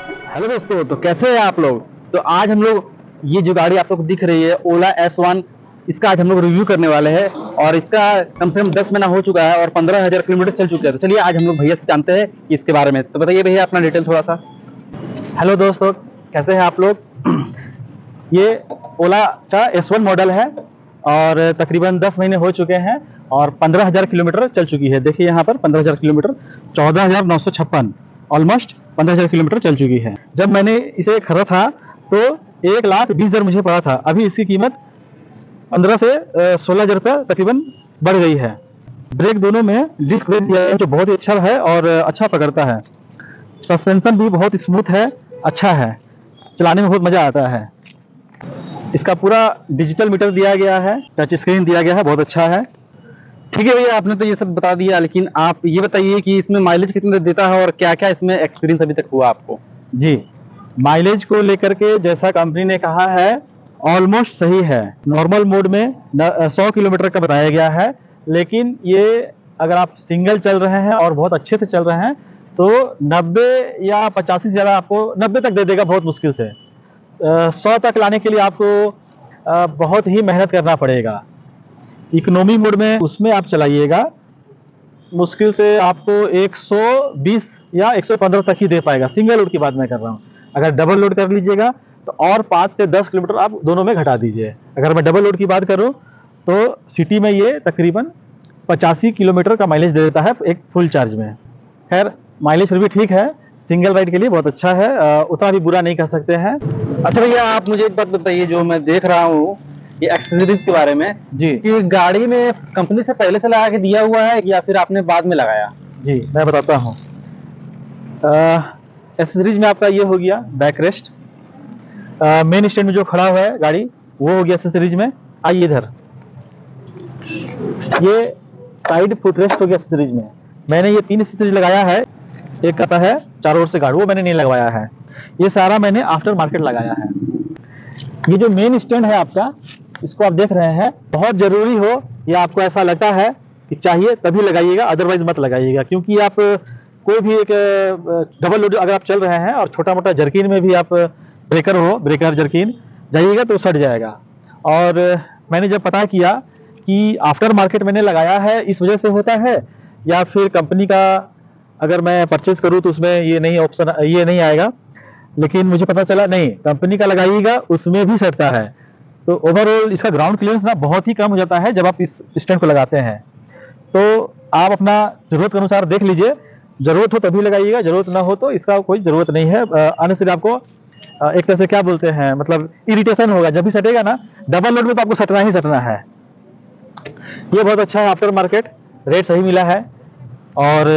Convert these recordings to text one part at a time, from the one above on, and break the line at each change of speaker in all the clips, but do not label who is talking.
Hello दोस्तों, तो कैसे हैं आप लोग। तो आज हम लोग ये जो गाड़ी आप लोग को दिख रही है ओला S1, इसका आज हम लोग रिव्यू करने वाले हैं। और इसका कम से कम 10 महीना हो चुका है और 15,000 किलोमीटर चल चुका है। तो चलिए आज हम लोग भैया से जानते हैं कि इसके बारे में। तो बताइए भैया अपना डिटेल थोड़ा सा। हेलो दोस्तों, कैसे हैं आप लोग। ये ओला का S1 मॉडल है और तकरीबन 10 महीने हो चुके हैं और 15,000 किलोमीटर चल चुकी है। देखिए यहाँ पर 15,000 किलोमीटर, 14,956, ऑलमोस्ट 15,000 किलोमीटर चल चुकी है। जब मैंने इसे खरीदा था तो 1,20,000 मुझे पड़ा था। अभी इसकी कीमत 15 से 16,000 रुपये तकरीबन बढ़ गई है। ब्रेक दोनों में डिस्क ब्रेक दिया है जो बहुत ही अच्छा है और अच्छा पकड़ता है। सस्पेंशन भी बहुत स्मूथ है, अच्छा है, चलाने में बहुत मज़ा आता है। इसका पूरा डिजिटल मीटर दिया गया है, टच स्क्रीन दिया गया है, बहुत अच्छा है। ठीक है भैया, आपने तो ये सब बता दिया, लेकिन आप ये बताइए कि इसमें माइलेज कितने देता है और क्या क्या इसमें एक्सपीरियंस अभी तक हुआ आपको। जी, माइलेज को लेकर के जैसा कंपनी ने कहा है ऑलमोस्ट सही है। नॉर्मल मोड में 100 किलोमीटर का बताया गया है, लेकिन ये अगर आप सिंगल चल रहे हैं और बहुत अच्छे से चल रहे हैं तो 90 या 85 से ज़्यादा आपको 90 तक दे देगा बहुत मुश्किल से। 100 तक लाने के लिए आपको बहुत ही मेहनत करना पड़ेगा। इकोनॉमी मोड में उसमें आप चलाइएगा, मुश्किल से आपको 120 या 115 तक ही दे पाएगा। सिंगल लोड की बात मैं कर रहा हूँ। अगर डबल लोड कर लीजिएगा तो और 5 से 10 किलोमीटर आप दोनों में घटा दीजिए। अगर मैं डबल लोड की बात करूँ तो सिटी में ये तकरीबन 85 किलोमीटर का माइलेज दे देता है एक फुल चार्ज में। खैर, माइलेज फिर भी ठीक है, सिंगल राइड के लिए बहुत अच्छा है, उतना भी बुरा नहीं कह सकते हैं। अच्छा भैया, आप मुझे एक बात बताइए, जो मैं देख रहा हूँ ये एक्सेसरीज के बारे में जी, कि गाड़ी में कंपनी से पहले से लगा के दिया हुआ है या फिर आपने बाद में लगाया। जी मैं बताता हूँ। एक्सेसरीज में आपका ये हो गया बैक रेस्ट, मेन स्टैंड में जो खड़ा हुआ है गाड़ी वो हो गया एक्सेसरीज में। आइए इधर, ये साइड फुट रेस्ट हो गया एक्सेसरीज में। मैंने ये 3 एक्सेसरीज लगाया है, एक आता है चारों ओर से गार्ड, वो मैंने नहीं लगवाया है। ये सारा मैंने आफ्टर मार्केट लगाया है। ये जो मेन स्टैंड है आपका, इसको आप देख रहे हैं, बहुत जरूरी हो या आपको ऐसा लगता है कि चाहिए तभी लगाइएगा, अदरवाइज मत लगाइएगा। क्योंकि आप कोई भी एक डबल लोड अगर आप चल रहे हैं और छोटा मोटा जर्किन में भी आप ब्रेकर जर्किन जाइएगा तो सट जाएगा। और मैंने जब पता किया कि आफ्टर मार्केट मैंने लगाया है इस वजह से होता है, या फिर कंपनी का अगर मैं परचेज करूँ तो उसमें ये नहीं ऑप्शन, ये नहीं आएगा, लेकिन मुझे पता चला नहीं, कंपनी का लगाइएगा उसमें भी सटता है। तो ओवरऑल इसका ग्राउंड क्लियरेंस ना बहुत ही कम हो जाता है जब आप इस स्टैंड को लगाते हैं। तो आप अपना जरूरत के अनुसार देख लीजिए, जरूरत हो तभी लगाइएगा, जरूरत ना हो तो इसका कोई जरूरत नहीं है। आने से आपको एक तरह से क्या बोलते हैं, मतलब इरिटेशन होगा जब भी सटेगा ना। डबल लोड में तो आपको सटना ही सटना है। ये बहुत अच्छा है आफ्टर मार्केट, रेट सही मिला है। और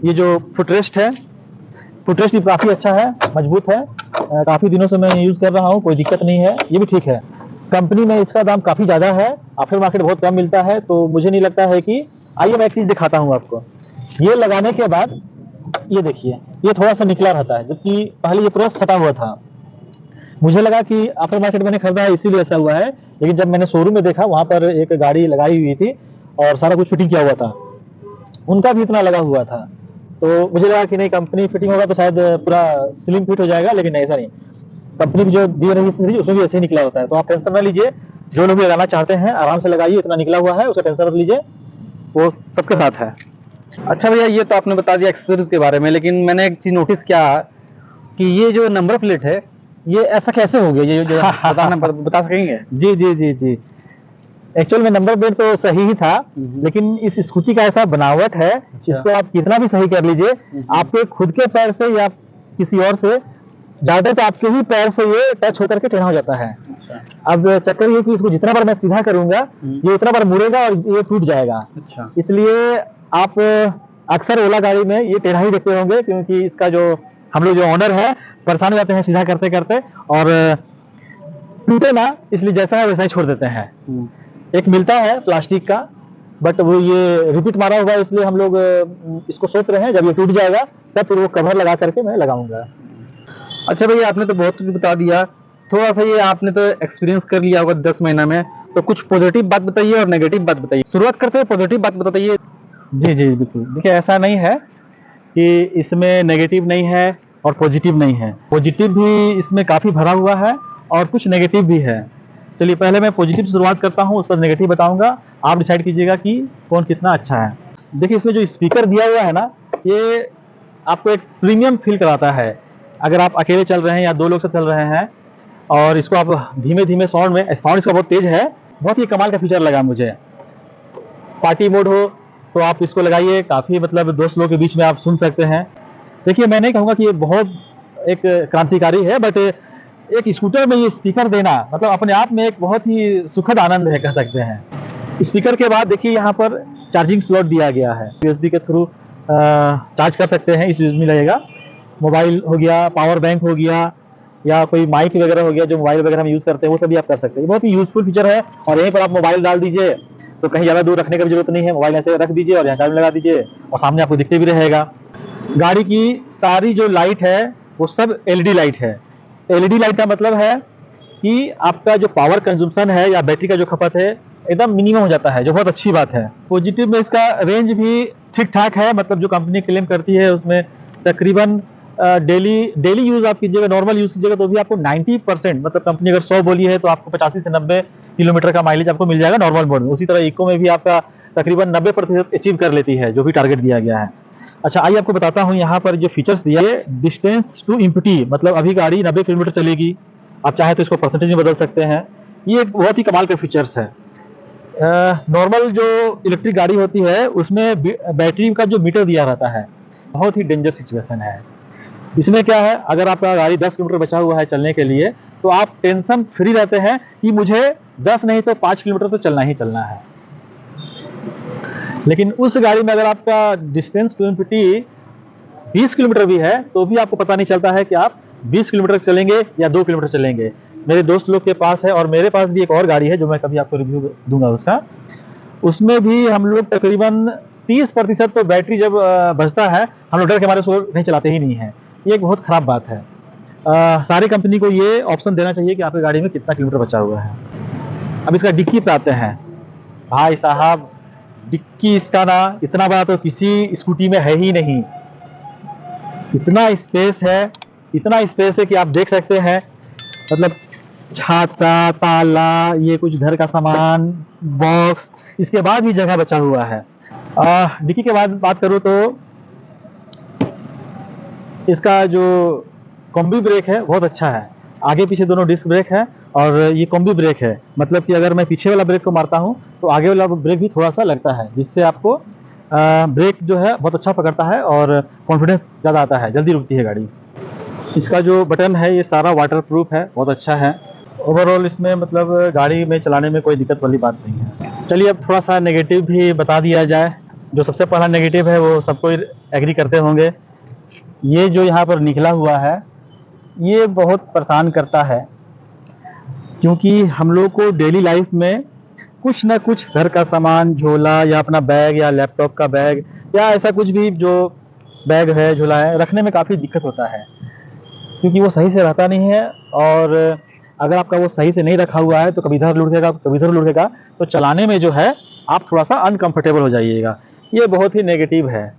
ये जो फुटरेस्ट है, फुटरेस्ट भी काफ़ी अच्छा है, मजबूत है, काफ़ी दिनों से मैं यूज़ कर रहा हूँ, कोई दिक्कत नहीं है, ये भी ठीक है। कंपनी में इसका दाम काफ़ी ज़्यादा है, आफ्टर मार्केट बहुत कम मिलता है, तो मुझे नहीं लगता है कि, आइए मैं एक चीज़ दिखाता हूँ आपको। ये लगाने के बाद ये देखिए, ये थोड़ा सा निकला रहता है, जबकि पहले ये पूरा सटा हुआ था। मुझे लगा कि आफ्टर मार्केट मैंने खरीदा है इसीलिए ऐसा हुआ है, लेकिन जब मैंने शोरूम में देखा वहाँ पर एक गाड़ी लगाई हुई थी और सारा कुछ फिटिंग किया हुआ था, उनका भी इतना लगा हुआ था। तो मुझे लगा कि नहीं, कंपनी फिटिंग होगा तो शायद पूरा स्लिम फिट हो जाएगा, लेकिन ऐसा नहीं। कंपनी की जो दी रही है उसमें भी ऐसे ही निकला होता है। तो आप टेंशन ना लीजिए, जो लोग भी लगाना चाहते हैं आराम से लगाइए, इतना निकला हुआ है, उसका टेंशन मत लीजिए, वो सबके साथ है। अच्छा भैया, ये तो आपने बता दिया एक्सेसरीज के बारे में, लेकिन मैंने एक चीज नोटिस किया कि ये जो नंबर प्लेट है ये ऐसा कैसे हो गया, ये जो बता सकेंगे। जी जी जी जी, एक्चुअल में नंबर प्लेट तो सही ही था, लेकिन इस स्कूटी का ऐसा बनावट है, इसको आप कितना भी सही कर लीजिए, आपके खुद के पैर से या किसी और से ज्यादा तो आपके ही पैर से ये टच होकर के टेढ़ा हो जाता है। अच्छा। अब चक्कर ये कि इसको जितना बार मैं सीधा करूंगा ये उतना बार मुड़ेगा और ये टूट जाएगा। अच्छा। इसलिए आप अक्सर ओला गाड़ी में ये टेढ़ा ही देखते होंगे, क्योंकि इसका जो हम लोग जो ऑनर है परेशान हो जाते हैं सीधा करते करते, और टूटे ना, इसलिए जैसा है वैसा ही छोड़ देते हैं। एक मिलता है प्लास्टिक का, बट वो ये रिपीट मारा हुआ है, इसलिए हम लोग इसको सोच रहे हैं जब ये टूट जाएगा तब फिर वो कवर लगा करके मैं लगाऊंगा। अच्छा भैया, आपने तो बहुत कुछ बता दिया, थोड़ा सा ये आपने तो एक्सपीरियंस कर लिया होगा 10 महीना में, तो कुछ पॉजिटिव बात बताइए और नेगेटिव बात बताइए। शुरुआत करते हैं पॉजिटिव बात बताइए। जी जी बिल्कुल, देखिए ऐसा नहीं है कि इसमें नेगेटिव नहीं है और पॉजिटिव नहीं है। पॉजिटिव भी इसमें काफ़ी भरा हुआ है और कुछ नेगेटिव भी है। चलिए पहले मैं पॉजिटिव से शुरुआत करता हूँ, उस पर नेगेटिव बताऊंगा, आप डिसाइड कीजिएगा कि कौन कितना अच्छा है। देखिए इसमें जो स्पीकर दिया हुआ है ना, ये आपको एक प्रीमियम फील कराता है। अगर आप अकेले चल रहे हैं या 2 लोग से चल रहे हैं और इसको आप धीमे-धीमे साउंड इसका बहुत तेज है, बहुत ही कमाल का फीचर लगा मुझे। पार्टी मोड हो तो आप इसको लगाइए, काफ़ी मतलब दोस्त लोगों के बीच में आप सुन सकते हैं। देखिए मैं नहीं कहूँगा कि ये बहुत एक क्रांतिकारी है, बट एक स्कूटर में ये स्पीकर देना मतलब अपने आप में एक बहुत ही सुखद आनंद है, कह सकते हैं। स्पीकर के बाद देखिए यहाँ पर चार्जिंग स्लॉट दिया गया है, यूएसबी के थ्रू चार्ज कर सकते हैं, इस यूज में लगेगा। मोबाइल हो गया, पावर बैंक हो गया या कोई माइक वगैरह हो गया जो मोबाइल वगैरह में यूज़ करते हैं, वो सभी आप कर सकते हैं। बहुत ही यूजफुल फीचर है और यहीं पर आप मोबाइल डाल दीजिए तो कहीं ज़्यादा दूर रखने की भी जरूरत नहीं है। मोबाइल ऐसे रख दीजिए और यहाँ चार्ज में लगा दीजिए और सामने आपको दिखते भी रहेगा। गाड़ी की सारी जो लाइट है वो सब एलईडी लाइट है। एलईडी लाइट का मतलब है कि आपका जो पावर कंजम्पशन है या बैटरी का जो खपत है एकदम मिनिमम हो जाता है, जो बहुत अच्छी बात है। पॉजिटिव में इसका रेंज भी ठीक ठाक है, मतलब जो कंपनी क्लेम करती है उसमें तकरीबन डेली यूज आप कीजिएगा, नॉर्मल यूज कीजिएगा तो भी आपको 90% मतलब कंपनी अगर 100 बोली है तो आपको 85 से 90 किलोमीटर का माइलेज आपको मिल जाएगा नॉर्मल मोड में। उसी तरह इको में भी आपका तकरीबन 90% अचीव कर लेती है, जो भी टारगेट दिया गया है। अच्छा आइए आपको बताता हूँ यहाँ पर जो फीचर्स दिया है। डिस्टेंस टू एम्प्टी, मतलब अभी गाड़ी 90 किलोमीटर चलेगी, आप चाहे तो इसको परसेंटेज में बदल सकते हैं। ये एक बहुत ही कमाल के फीचर्स है। नॉर्मल जो इलेक्ट्रिक गाड़ी होती है उसमें बैटरी का जो मीटर दिया रहता है, बहुत ही डेंजर सिचुएशन है। इसमें क्या है, अगर आपका गाड़ी 10 किलोमीटर बचा हुआ है चलने के लिए तो आप टेंशन फ्री रहते हैं कि मुझे 10 नहीं तो 5 किलोमीटर तो चलना ही चलना है। लेकिन उस गाड़ी में अगर आपका डिस्टेंस टू एम्प्टी 20 किलोमीटर भी है तो भी आपको पता नहीं चलता है कि आप 20 किलोमीटर चलेंगे या 2 किलोमीटर चलेंगे। मेरे दोस्त लोग के पास है और मेरे पास भी एक और गाड़ी है जो मैं कभी आपको रिव्यू दूंगा उसका। उसमें भी हम लोग तकरीबन 30% तो बैटरी जब बचता है, हम लोग डर के मारे उसको नहीं चलाते ही नहीं है। ये एक बहुत खराब बात है। सारी कंपनी को ये ऑप्शन देना चाहिए कि आपकी गाड़ी में कितना किलोमीटर बचा हुआ है। अब इसका डिक्की पे आते हैं। भाई साहब, डिक्की इसका ना इतना बड़ा तो किसी स्कूटी में है ही नहीं। इतना स्पेस है, इतना स्पेस है कि आप देख सकते हैं, मतलब छाता, ताला, ये कुछ घर का सामान, बॉक्स, इसके बाद भी जगह बचा हुआ है। डिक्की के बाद बात करूँ तो इसका जो कॉम्बी ब्रेक है बहुत अच्छा है। आगे पीछे दोनों डिस्क ब्रेक है और ये कॉम्बी ब्रेक है, मतलब कि अगर मैं पीछे वाला ब्रेक को मारता हूँ तो आगे वाला ब्रेक भी थोड़ा सा लगता है, जिससे आपको ब्रेक जो है बहुत अच्छा पकड़ता है और कॉन्फिडेंस ज़्यादा आता है, जल्दी रुकती है गाड़ी। इसका जो बटन है ये सारा वाटर प्रूफ है, बहुत अच्छा है। ओवरऑल इसमें मतलब गाड़ी में चलाने में कोई दिक्कत वाली बात नहीं है। चलिए अब थोड़ा सा नेगेटिव भी बता दिया जाए। जो सबसे पहला नेगेटिव है वो सबको एग्री करते होंगे, ये जो यहाँ पर निकला हुआ है ये बहुत परेशान करता है, क्योंकि हम लोग को डेली लाइफ में कुछ ना कुछ घर का सामान, झोला या अपना बैग या लैपटॉप का बैग या ऐसा कुछ भी जो बैग है, झोला है, रखने में काफ़ी दिक्कत होता है, क्योंकि वो सही से रहता नहीं है। और अगर आपका वो सही से नहीं रखा हुआ है तो कभी इधर लुढ़केगा, कभी इधर लुढ़केगा, तो चलाने में जो है आप थोड़ा सा अनकंफर्टेबल हो जाइएगा। ये बहुत ही नेगेटिव है।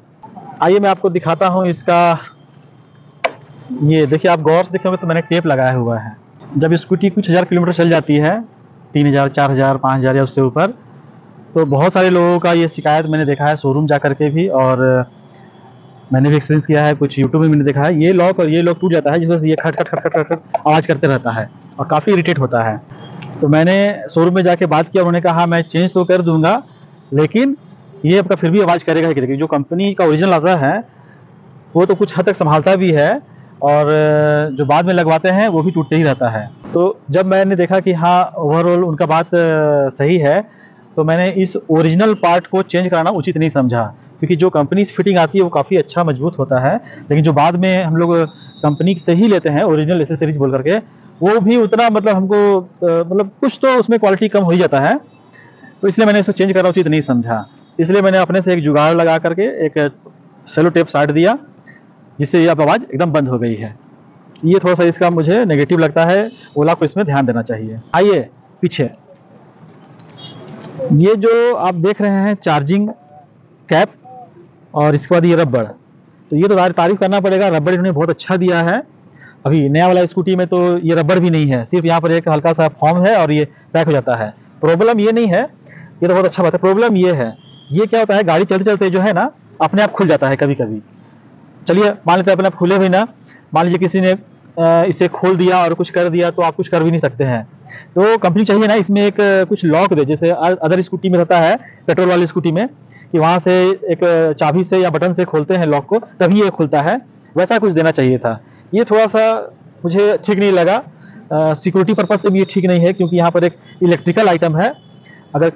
आइए मैं आपको दिखाता हूँ इसका। ये देखिए, आप गौर से देखोगे तो मैंने टेप लगाया हुआ है। जब स्कूटी कुछ हज़ार किलोमीटर चल जाती है, 3000, 4000, 5000 या उससे ऊपर, तो बहुत सारे लोगों का ये शिकायत मैंने देखा है शोरूम जा करके भी, और मैंने भी एक्सपीरियंस किया है, कुछ यूट्यूब में मैंने देखा है। ये लॉक और ये लॉक टूट जाता है, जिस वजह से ये खट खट खट खट खट खट आवाज़ करते रहता है और काफ़ी इरिटेट होता है। तो मैंने शोरूम में जाके बात किया, उन्होंने कहा मैं चेंज तो कर दूंगा, लेकिन ये आपका फिर भी आवाज़ करेगा ही करेगा। जो कंपनी का ओरिजिनल आता है वो तो कुछ हद तक संभालता भी है, और जो बाद में लगवाते हैं वो भी टूटते ही रहता है। तो जब मैंने देखा कि हाँ ओवरऑल उनका बात सही है, तो मैंने इस ओरिजिनल पार्ट को चेंज कराना उचित नहीं समझा, क्योंकि जो कंपनी से फिटिंग आती है वो काफ़ी अच्छा मजबूत होता है, लेकिन जो बाद में हम लोग कंपनी से ही लेते हैं ओरिजिनल एसेसरीज बोल करके, वो भी उतना मतलब हमको मतलब कुछ तो उसमें क्वालिटी कम हो ही जाता है। तो इसलिए मैंने इसको चेंज करना उचित नहीं समझा। इसलिए मैंने अपने से एक जुगाड़ लगा करके एक सेलो टेप साट दिया, जिससे ये अब आवाज़ एकदम बंद हो गई है। ये थोड़ा सा इसका मुझे नेगेटिव लगता है, ओला को इसमें ध्यान देना चाहिए। आइए पीछे, ये जो आप देख रहे हैं चार्जिंग कैप और इसके बाद ये रबड़, तो ये तो तारीफ करना पड़ेगा, रबड़ इन्होंने बहुत अच्छा दिया है। अभी नया वाला स्कूटी में तो ये रबड़ भी नहीं है, सिर्फ यहाँ पर एक हल्का सा फॉर्म है और ये पैक हो जाता है। प्रॉब्लम ये नहीं है, ये तो बहुत अच्छा बात है। प्रॉब्लम ये है, ये क्या होता है, गाड़ी चलते चलते जो है ना अपने आप खुल जाता है कभी कभी। चलिए मान लेते हैं अपने आप खुले भी ना, मान लीजिए किसी ने इसे खोल दिया और कुछ कर दिया तो आप कुछ कर भी नहीं सकते हैं। तो कंपनी चाहिए ना इसमें एक कुछ लॉक दे, जैसे अदर स्कूटी में रहता है, पेट्रोल वाली स्कूटी में, कि वहां से एक चाबी से या बटन से खोलते हैं लॉक को तभी ये खुलता है, वैसा कुछ देना चाहिए था। ये थोड़ा सा मुझे ठीक नहीं लगा। सिक्योरिटी पर्पज से भी ये ठीक नहीं है, क्योंकि यहाँ पर एक इलेक्ट्रिकल आइटम है, अगर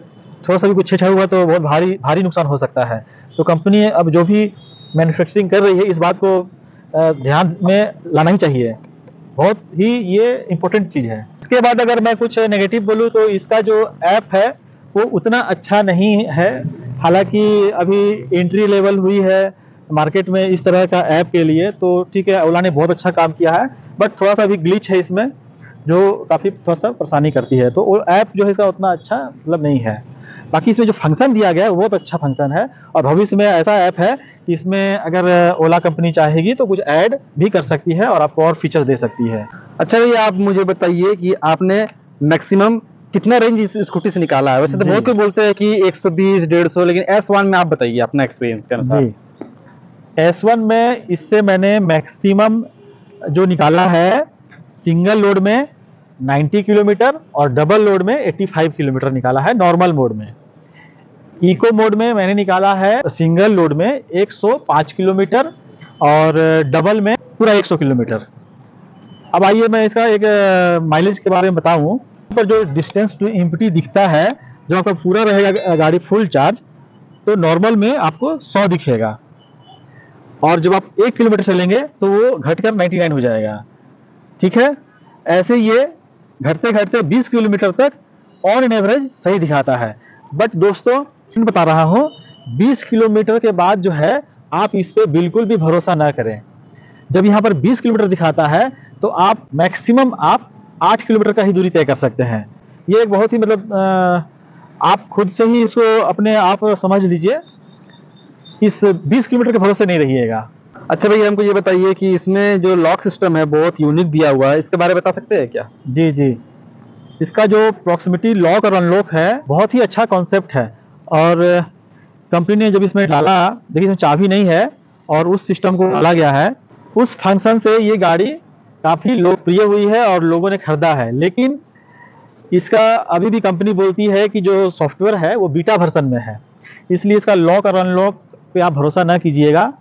थोड़ा सा भी कुछ छेड़ा हुआ तो बहुत भारी भारी नुकसान हो सकता है। तो कंपनी अब जो भी मैन्युफैक्चरिंग कर रही है इस बात को ध्यान में लाना ही चाहिए, बहुत ही ये इम्पोर्टेंट चीज़ है। इसके बाद अगर मैं कुछ नेगेटिव बोलूँ तो इसका जो ऐप है वो उतना अच्छा नहीं है। हालांकि अभी एंट्री लेवल हुई है मार्केट में इस तरह का ऐप के लिए, तो ठीक है, ओला ने बहुत अच्छा काम किया है, बट थोड़ा सा भी ग्लिच है इसमें जो काफ़ी थोड़ा सा परेशानी करती है। तो वो ऐप जो है इसका उतना अच्छा मतलब नहीं है। बाकी इसमें जो फंक्शन दिया गया है वो बहुत अच्छा फंक्शन है, और भविष्य में ऐसा ऐप है कि इसमें अगर ओला कंपनी चाहेगी तो कुछ ऐड भी कर सकती है और आपको और फीचर्स दे सकती है।
अच्छा भैया, आप मुझे बताइए कि आपने मैक्सिमम कितना रेंज इस स्कूटी से निकाला है? वैसे तो
जी।
बहुत कोई बोलते हैं कि 120 150, लेकिन S1 में आप बताइए अपना एक्सपीरियंस के अनुसार।
जी, S1 में इससे मैंने मैक्सिमम जो निकाला है सिंगल लोड में 90 किलोमीटर और डबल लोड में 85 किलोमीटर निकाला है नॉर्मल मोड में। इको मोड में मैंने निकाला है सिंगल लोड में 105 किलोमीटर और डबल में पूरा 100 किलोमीटर। अब आइए मैं इसका एक माइलेज के बारे में बताऊं। पर जो डिस्टेंस टू एम्प्टी दिखता है, जब आपका पूरा रहेगा गाड़ी फुल चार्ज तो नॉर्मल में आपको 100 दिखेगा, और जब आप 1 किलोमीटर चलेंगे तो वो घटकर 99 हो जाएगा। ठीक है, ऐसे ये घटते घटते 20 किलोमीटर तक ऑन एन एवरेज सही दिखाता है। बट दोस्तों मैं बता रहा हूँ, 20 किलोमीटर के बाद जो है आप इस पे बिल्कुल भी भरोसा ना करें। जब यहाँ पर 20 किलोमीटर दिखाता है तो आप मैक्सिमम आप 8 किलोमीटर का ही दूरी तय कर सकते हैं। ये एक बहुत ही मतलब आप खुद से ही इसको अपने आप समझ लीजिए, इस 20 किलोमीटर के भरोसे नहीं रहिएगा।
अच्छा भैया, हमको ये बताइए कि इसमें जो लॉक सिस्टम है बहुत यूनिक दिया हुआ है, इसके बारे में बता सकते हैं क्या?
जी जी, इसका जो प्रॉक्सिमिटी लॉक और अनलॉक है बहुत ही अच्छा कॉन्सेप्ट है, और कंपनी ने जब इसमें डाला, देखिए इसमें चाबी नहीं है और उस सिस्टम को डाला गया है, उस फंक्शन से ये गाड़ी काफ़ी लोकप्रिय हुई है और लोगों ने खरीदा है। लेकिन इसका अभी भी कंपनी बोलती है कि जो सॉफ्टवेयर है वो बीटा वर्जन में है, इसलिए इसका लॉक और अनलॉक पे आप भरोसा ना कीजिएगा।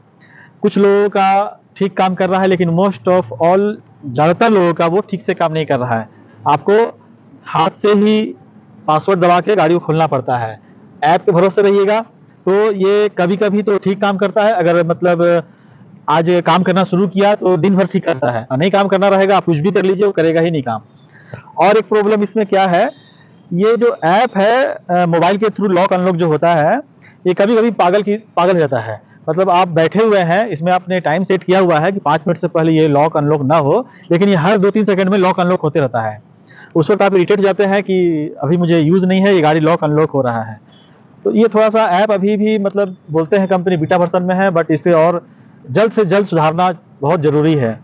कुछ लोगों का ठीक काम कर रहा है, लेकिन मोस्ट ऑफ ऑल ज़्यादातर लोगों का वो ठीक से काम नहीं कर रहा है। आपको हाथ से ही पासवर्ड दबा के गाड़ी को खोलना पड़ता है। ऐप पे भरोसे रहिएगा तो ये कभी कभी तो ठीक काम करता है, अगर मतलब आज काम करना शुरू किया तो दिन भर ठीक करता है, और नहीं काम करना रहेगा आप कुछ भी कर लीजिए वो करेगा ही नहीं काम। और एक प्रॉब्लम इसमें क्या है, ये जो ऐप है मोबाइल के थ्रू लॉक अनलॉक जो होता है, ये कभी कभी पागल हो जाता है। मतलब आप बैठे हुए हैं, इसमें आपने टाइम सेट किया हुआ है कि 5 मिनट से पहले ये लॉक अनलॉक ना हो, लेकिन ये हर 2-3 सेकंड में लॉक अनलॉक होते रहता है। उस वक्त आप इरिटेट जाते हैं कि अभी मुझे यूज़ नहीं है, ये गाड़ी लॉक अनलॉक हो रहा है। तो ये थोड़ा सा ऐप अभी भी मतलब बोलते हैं कंपनी बीटा वर्जन में है, बट इसे और जल्द से जल्द सुधारना बहुत ज़रूरी है।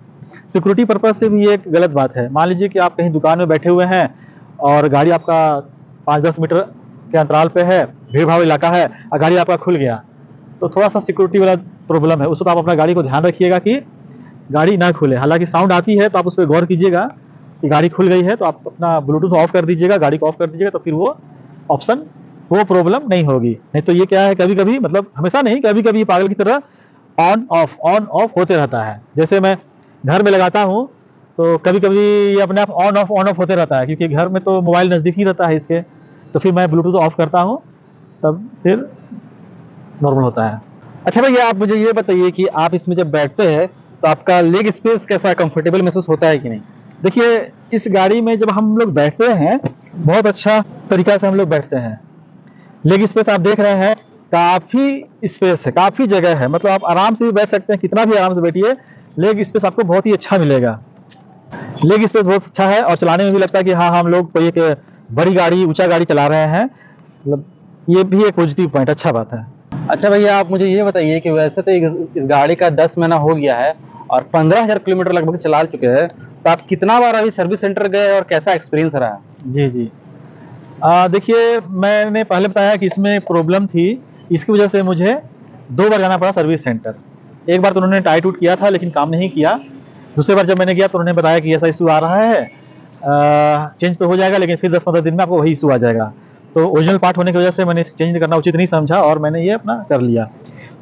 सिक्योरिटी पर्पज से भी ये एक गलत बात है। मान लीजिए कि आप कहीं दुकान में बैठे हुए हैं और गाड़ी आपका 5-10 मीटर के अंतराल पे है, भीड़ भाड़ इलाका है, और गाड़ी आपका खुल गया, तो थोड़ा सा सिक्योरिटी वाला प्रॉब्लम है। उस वक्त आप अपना गाड़ी को ध्यान रखिएगा कि गाड़ी ना खुले। हालांकि साउंड आती है तो आप उस पर गौर कीजिएगा कि गाड़ी खुल गई है, तो आप अपना ब्लूटूथ ऑफ कर दीजिएगा, गाड़ी को ऑफ कर दीजिएगा, तो फिर वो ऑप्शन, वो प्रॉब्लम नहीं होगी। नहीं तो ये क्या है, कभी कभी मतलब हमेशा नहीं, कभी कभी पागल की तरह ऑन ऑफ होते रहता है। जैसे मैं घर में लगाता हूँ तो कभी कभी ये अपने आप ऑन ऑफ होते रहता है, क्योंकि घर में तो मोबाइल नज़दीक ही रहता है इसके, तो फिर मैं ब्लूटूथ ऑफ करता हूँ तब फिर नॉर्मल होता है।
अच्छा भैया, आप मुझे ये बताइए कि आप इसमें जब बैठते हैं तो आपका लेग स्पेस कैसा, कंफर्टेबल महसूस होता है कि नहीं?
देखिए इस गाड़ी में जब हम लोग बैठते हैं बहुत अच्छा तरीका से हम लोग बैठते हैं। लेग स्पेस आप देख रहे हैं, काफ़ी स्पेस है, काफ़ी जगह है, मतलब आप आराम से भी बैठ सकते हैं, कितना भी आराम से बैठिए, लेग स्पेस आपको बहुत ही अच्छा मिलेगा। लेग स्पेस बहुत अच्छा है और चलाने में भी लगता है कि हाँ हम लोग कोई एक बड़ी गाड़ी, ऊंचा गाड़ी चला रहे हैं, मतलब ये भी एक पॉजिटिव पॉइंट, अच्छा बात है।
अच्छा भैया, आप मुझे ये बताइए कि वैसे तो इस गाड़ी का 10 महीना हो गया है और 15,000 किलोमीटर लगभग चला चुके हैं, तो आप कितना बार अभी सर्विस सेंटर गए और कैसा एक्सपीरियंस रहा?
जी, जी। देखिए, मैंने पहले बताया कि इसमें प्रॉब्लम थी, इसकी वजह से मुझे 2 बार जाना पड़ा सर्विस सेंटर। एक बार तो उन्होंने टाई-टूट किया था लेकिन काम नहीं किया। दूसरी बार जब मैंने गया तो उन्होंने बताया कि ऐसा इश्यू आ रहा है, चेंज तो हो जाएगा लेकिन फिर 10-15 दिन में आपको वही इश्यू आ जाएगा। तो ओरिजिनल पार्ट होने की वजह से मैंने इसे चेंज करना उचित नहीं समझा और मैंने ये अपना कर लिया।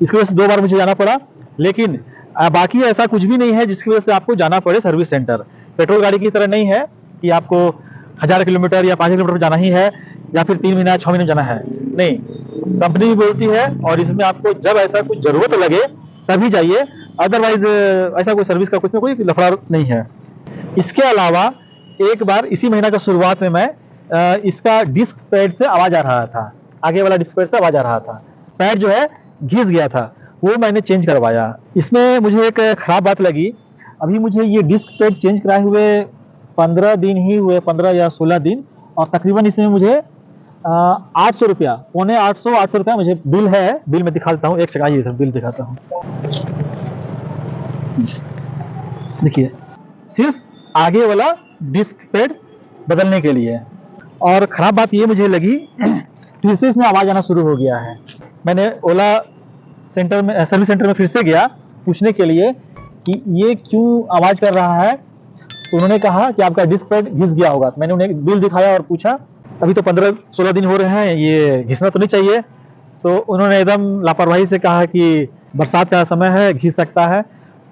इसकी वजह से 2 बार मुझे जाना पड़ा, लेकिन बाकी ऐसा कुछ भी नहीं है जिसकी वजह से आपको जाना पड़े सर्विस सेंटर। पेट्रोल गाड़ी की तरह नहीं है कि आपको 1000 किलोमीटर या 5000 किलोमीटर जाना ही है या फिर 3 महीना 6 महीने जाना है। नहीं, कंपनी भी बोलती है और इसमें आपको जब ऐसा कुछ ज़रूरत लगे तभी जाइए, अदरवाइज़ ऐसा कोई सर्विस का कुछ में कोई लफड़ा नहीं है। इसके अलावा एक बार इसी महीना का शुरुआत में मैं इसका डिस्क पैड से आवाज़ आ रहा था, आगे वाला डिस्क पैड से आवाज़ आ रहा था। पैड जो है घिस गया था, वो मैंने चेंज करवाया। इसमें मुझे एक ख़राब बात लगी, अभी मुझे ये डिस्क पैड चेंज कराए हुए 15 दिन ही हुए, 15 या 16 दिन, और तकरीबन इसमें मुझे 800 रुपया, पौने 800 रुपया मुझे बिल है। बिल मैं दिखा देता हूँ, एक सेकंड आइए इधर बिल दिखाता हूँ। देखिए, सिर्फ आगे वाला डिस्क पैड बदलने के लिए। और ख़राब बात ये मुझे लगी, फिर से इसमें आवाज़ आना शुरू हो गया है। मैंने ओला सेंटर में, सर्विस सेंटर में फिर से गया पूछने के लिए कि ये क्यों आवाज़ कर रहा है, तो उन्होंने कहा कि आपका डिस्क पैड घिस गया होगा। तो मैंने उन्हें बिल दिखाया और पूछा, अभी तो 15-16 दिन हो रहे हैं, ये घिसना तो नहीं चाहिए। तो उन्होंने एकदम लापरवाही से कहा कि बरसात का समय है, घिस सकता है।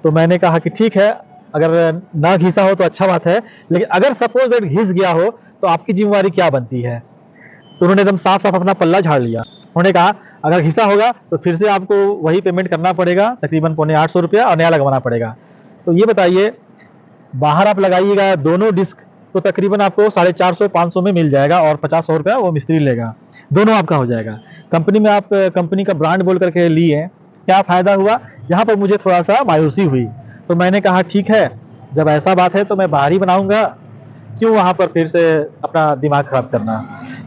तो मैंने कहा कि ठीक है, अगर ना घिसा हो तो अच्छा बात है, लेकिन अगर सपोज दैट घिस गया हो तो आपकी जिम्मेवारी क्या बनती है। तो उन्होंने एकदम साफ-साफ अपना पल्ला झाड़ लिया। उन्होंने कहा अगर घिसा होगा तो फिर से आपको वही पेमेंट करना पड़ेगा, तकरीबन पौने 800 रुपया, और नया लगवाना पड़ेगा। तो ये बताइए, बाहर आप लगाइएगा दोनों डिस्क तो तकरीबन आपको 450-500 में मिल जाएगा और 50-100 रुपया वो मिस्त्री लेगा, दोनों आपका हो जाएगा। कंपनी में आप कंपनी का ब्रांड बोल करके लिए, क्या फ़ायदा हुआ? यहाँ पर मुझे थोड़ा-सा मायूसी हुई। तो मैंने कहा ठीक है, जब ऐसा बात है तो मैं बाहर ही बनाऊँगा, क्यों वहाँ पर फिर से अपना दिमाग खराब करना।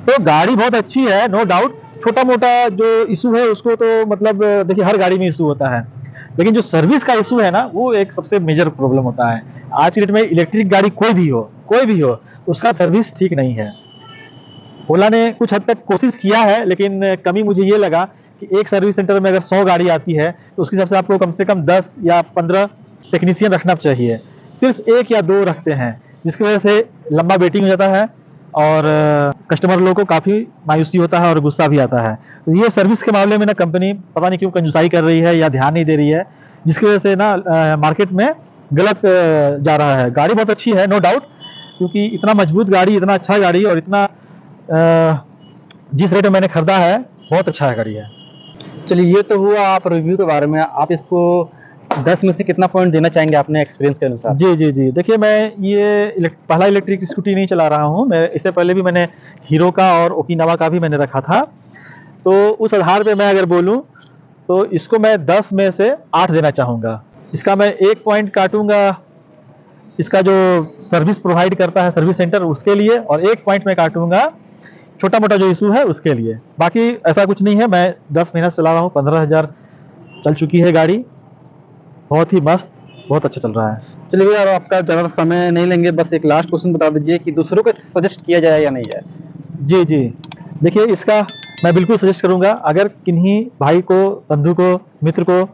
तो गाड़ी बहुत अच्छी है, नो डाउट। छोटा-मोटा जो इश्यू है उसको तो मतलब देखिए हर गाड़ी में इश्यू होता है, लेकिन जो सर्विस का इश्यू है ना, वो एक सबसे मेजर प्रॉब्लम होता है। आज की डेट में इलेक्ट्रिक गाड़ी कोई भी हो, उसका सर्विस ठीक नहीं है। ओला ने कुछ हद तक कोशिश किया है, लेकिन कमी मुझे ये लगा कि एक सर्विस सेंटर में अगर 100 गाड़ी आती है, तो उसके हिसाब से आपको कम से कम 10 या 15 टेक्नीशियन रखना चाहिए। सिर्फ 1 या 2 रखते हैं, जिसकी वजह से लंबा वेटिंग हो जाता है और कस्टमर लोगों को काफ़ी मायूसी होता है और गुस्सा भी आता है। तो ये सर्विस के मामले में ना कंपनी पता नहीं क्यों कंजूसाई कर रही है या ध्यान नहीं दे रही है, जिसकी वजह से ना मार्केट में गलत जा रहा है। गाड़ी बहुत अच्छी है, नो डाउट, क्योंकि इतना मजबूत गाड़ी, इतना अच्छा गाड़ी और इतना जिस रेट में मैंने खरीदा है, बहुत अच्छा है गाड़ी है।
चलिए, ये तो हुआ आप रिव्यू के बारे में। आप इसको 10 में से कितना पॉइंट देना चाहेंगे अपने एक्सपीरियंस के अनुसार?
जी, जी, जी। देखिए, मैं ये पहला इलेक्ट्रिक स्कूटी नहीं चला रहा हूँ। मैं इससे पहले भी मैंने हीरो का और ओकिनावा का भी मैंने रखा था। तो उस आधार पे मैं अगर बोलूँ तो इसको मैं 10 में से 8 देना चाहूँगा। इसका मैं 1 पॉइंट काटूँगा इसका जो सर्विस प्रोवाइड करता है सर्विस सेंटर, उसके लिए, और 1 पॉइंट मैं काटूँगा छोटा-मोटा जो इश्यू है उसके लिए। बाकी ऐसा कुछ नहीं है, मैं 10 महीना से चला रहा हूँ, 15,000 चल चुकी है गाड़ी। बहुत ही मस्त, बहुत अच्छा चल रहा है।
चलिए भैया, और आपका ज़्यादा समय नहीं लेंगे, बस एक लास्ट क्वेश्चन बता दीजिए कि दूसरों को सजेस्ट किया जाए या नहीं जाए?
जी, जी। देखिए, इसका मैं बिल्कुल सजेस्ट करूँगा, अगर किन्हीं भाई को, बंधु को, मित्र को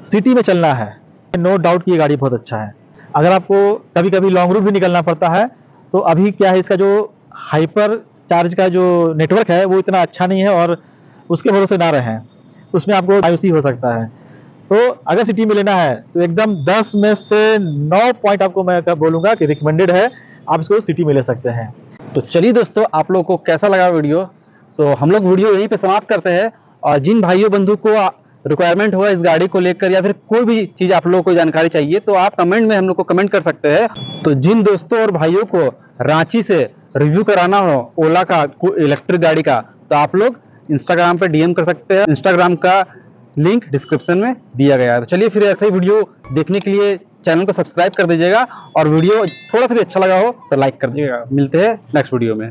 सिटी में चलना है, नो डाउट कि ये गाड़ी बहुत अच्छा है। अगर आपको कभी-कभी लॉन्ग रूट भी निकलना पड़ता है, तो अभी क्या है, इसका जो हाइपर चार्ज का जो नेटवर्क है, वो इतना अच्छा नहीं है और उसके भरोसे ना रहें, उसमें आपको मायूसी हो सकता है। तो अगर सिटी में लेना है, तो एकदम 10 में से 9 पॉइंट आपको मैं बोलूँगा कि रिकमेंडेड है, आप इसको सिटी में ले सकते हैं।
तो चलिए दोस्तों, आप लोगों को कैसा लगा वीडियो? तो हम लोग वीडियो यहीं पे समाप्त करते हैं, और जिन भाइयों बंधु को रिक्वायरमेंट होगा इस गाड़ी को लेकर या फिर कोई भी चीज़ आप लोगों को जानकारी चाहिए, तो आप कमेंट में हम लोग को कमेंट कर सकते हैं। तो जिन दोस्तों और भाइयों को रांची से रिव्यू कराना हो ओला का इलेक्ट्रिक गाड़ी का, तो आप लोग इंस्टाग्राम पे डीएम कर सकते हैं। इंस्टाग्राम का लिंक डिस्क्रिप्शन में दिया गया है। तो चलिए, फिर ऐसे ही वीडियो देखने के लिए चैनल को सब्सक्राइब कर दीजिएगा, और वीडियो थोड़ा सा भी अच्छा लगा हो तो लाइक कर दीजिएगा। मिलते हैं नेक्स्ट वीडियो में।